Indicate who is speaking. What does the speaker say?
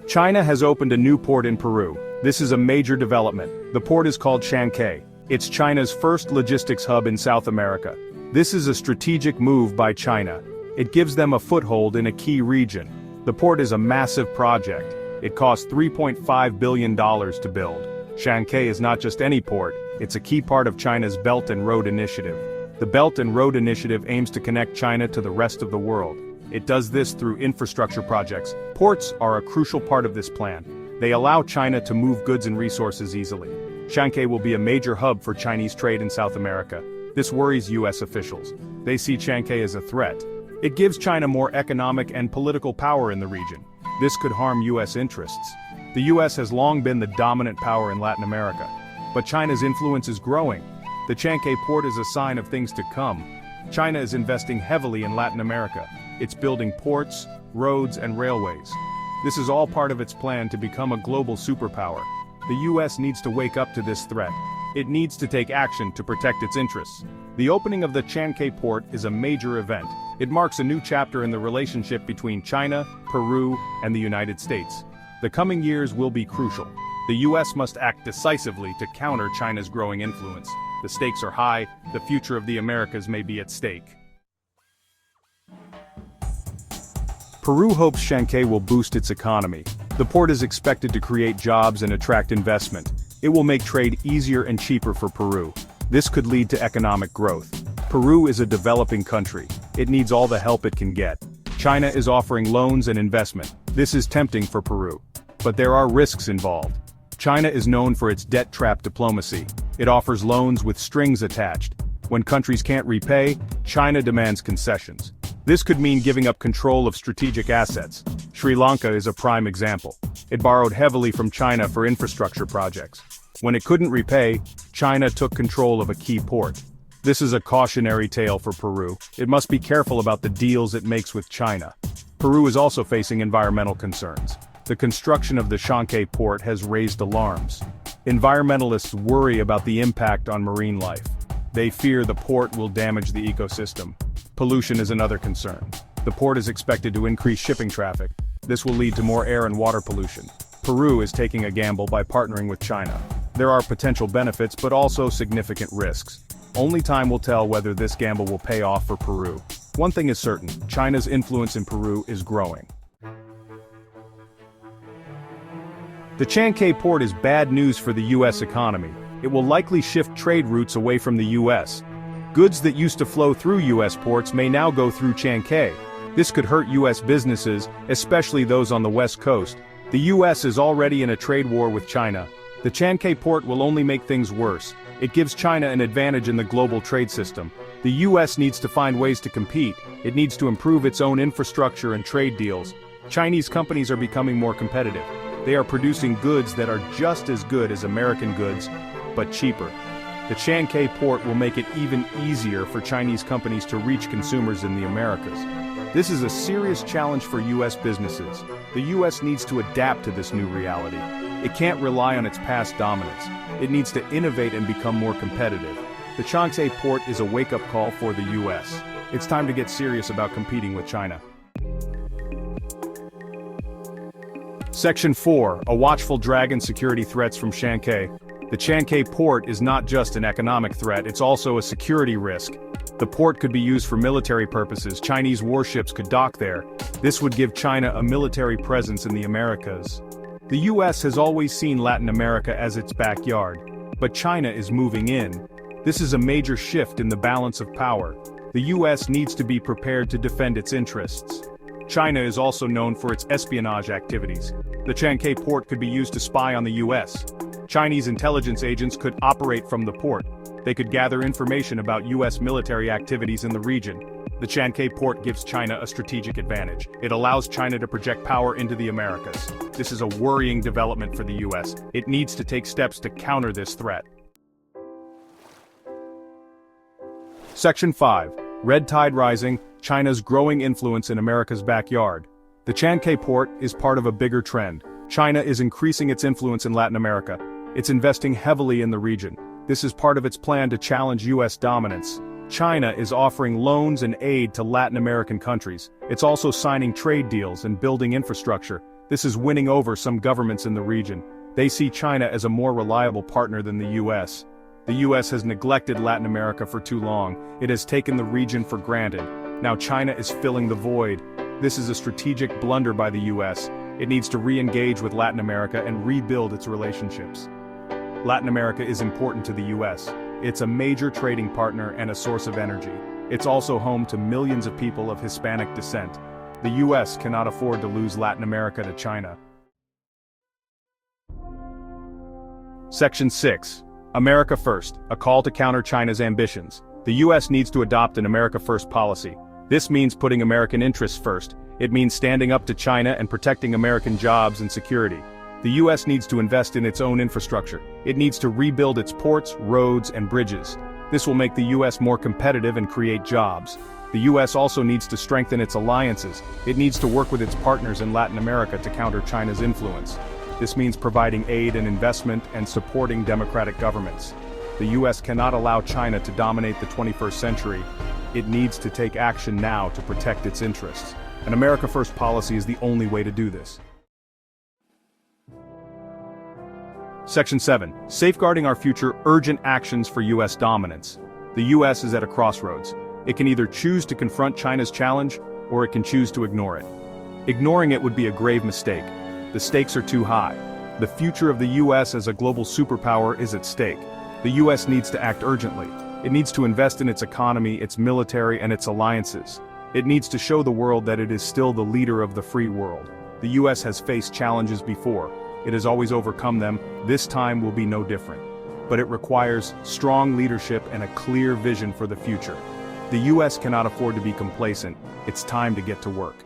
Speaker 1: China has opened a new port in Peru. This is a major development. The port is called Chancay. It's China's first logistics hub in South America. This is a strategic move by China. It gives them a foothold in a key region. The port is a massive project. It cost $3.5 billion to build. Chancay is not just any port, it's a key part of China's Belt and Road Initiative. The Belt and Road Initiative aims to connect China to the rest of the world. It does this through infrastructure projects. Ports are a crucial part of this plan. They allow China to move goods and resources easily. Chancay will be a major hub for Chinese trade in South America. This worries US officials. They see Chancay as a threat. It gives China more economic and political power in the region. This could harm US interests. The US has long been the dominant power in Latin America. But China's influence is growing. The Chancay port is a sign of things to come. China is investing heavily in Latin America. It's building ports, roads, and railways. This is all part of its plan to become a global superpower. The US needs to wake up to this threat. It needs to take action to protect its interests. The opening of the Chancay port is a major event. It marks a new chapter in the relationship between China, Peru, and the United States. The coming years will be crucial. The US must act decisively to counter China's growing influence. The stakes are high. The future of the Americas may be at stake. Peru hopes Chancay will boost its economy. The port is expected to create jobs and attract investment. It will make trade easier and cheaper for Peru. This could lead to economic growth. Peru is a developing country. It needs all the help it can get. China is offering loans and investment. This is tempting for Peru. But there are risks involved. China is known for its debt trap diplomacy. It offers loans with strings attached. When countries can't repay, China demands concessions. This could mean giving up control of strategic assets. Sri Lanka is a prime example. It borrowed heavily from China for infrastructure projects. When it couldn't repay, China took control of a key port. This is a cautionary tale for Peru. It must be careful about the deals it makes with China. Peru is also facing environmental concerns. The construction of the Chancay port has raised alarms. Environmentalists worry about the impact on marine life. They fear the port will damage the ecosystem. Pollution is another concern. The port is expected to increase shipping traffic. This will lead to more air and water pollution. Peru is taking a gamble by partnering with China. There are potential benefits but also significant risks. Only time will tell whether this gamble will pay off for Peru. One thing is certain, China's influence in Peru is growing. The Chancay port is bad news for the US economy. It will likely shift trade routes away from the US. Goods that used to flow through US ports may now go through Chancay. This could hurt US businesses, especially those on the West Coast. The US is already in a trade war with China. The Chancay port will only make things worse. It gives China an advantage in the global trade system. The US needs to find ways to compete. It needs to improve its own infrastructure and trade deals. Chinese companies are becoming more competitive. They are producing goods that are just as good as American goods, but cheaper. The Chancay port will make it even easier for Chinese companies to reach consumers in the Americas. This is a serious challenge for US businesses. The US needs to adapt to this new reality. It can't rely on its past dominance. It needs to innovate and become more competitive. The Chancay port is a wake-up call for the US. It's time to get serious about competing with China. Section 4. A watchful dragon security threats from Chancay. The Chancay port is not just an economic threat, it's also a security risk. The port could be used for military purposes. Chinese warships could dock there. This would give China a military presence in the Americas. The US has always seen Latin America as its backyard, but China is moving in. This is a major shift in the balance of power. The US needs to be prepared to defend its interests. China is also known for its espionage activities. The Chancay port could be used to spy on the US. Chinese intelligence agents could operate from the port. They could gather information about US military activities in the region. The Chancay port gives China a strategic advantage. It allows China to project power into the Americas. This is a worrying development for the US. It needs to take steps to counter this threat. Section 5. Red tide rising, China's growing influence in America's backyard. The Chancay port is part of a bigger trend. China is increasing its influence in Latin America. It's investing heavily in the region. This is part of its plan to challenge US dominance. China is offering loans and aid to Latin American countries. It's also signing trade deals and building infrastructure. This is winning over some governments in the region. They see China as a more reliable partner than the US. The US has neglected Latin America for too long. It has taken the region for granted. Now China is filling the void. This is a strategic blunder by the US. It needs to re-engage with Latin America and rebuild its relationships. Latin America is important to the US. It's a major trading partner and a source of energy. It's also home to millions of people of Hispanic descent. The US cannot afford to lose Latin America to China. Section 6. America First, a call to counter China's ambitions. The US needs to adopt an America First policy. This means putting American interests first. It means standing up to China and protecting American jobs and security. The US needs to invest in its own infrastructure. It needs to rebuild its ports, roads, and bridges. This will make the US more competitive and create jobs. The US also needs to strengthen its alliances. It needs to work with its partners in Latin America to counter China's influence. This means providing aid and investment and supporting democratic governments. The US cannot allow China to dominate the 21st century. It needs to take action now to protect its interests. An America First policy is the only way to do this. Section 7. Safeguarding our future, urgent actions for US dominance. The US is at a crossroads. It can either choose to confront China's challenge, or it can choose to ignore it. Ignoring it would be a grave mistake. The stakes are too high. The future of the US as a global superpower is at stake. The US needs to act urgently. It needs to invest in its economy, its military, and its alliances. It needs to show the world that it is still the leader of the free world. The US has faced challenges before. It has always overcome them. This time will be no different. But it requires strong leadership and a clear vision for the future. The US cannot afford to be complacent. It's time to get to work.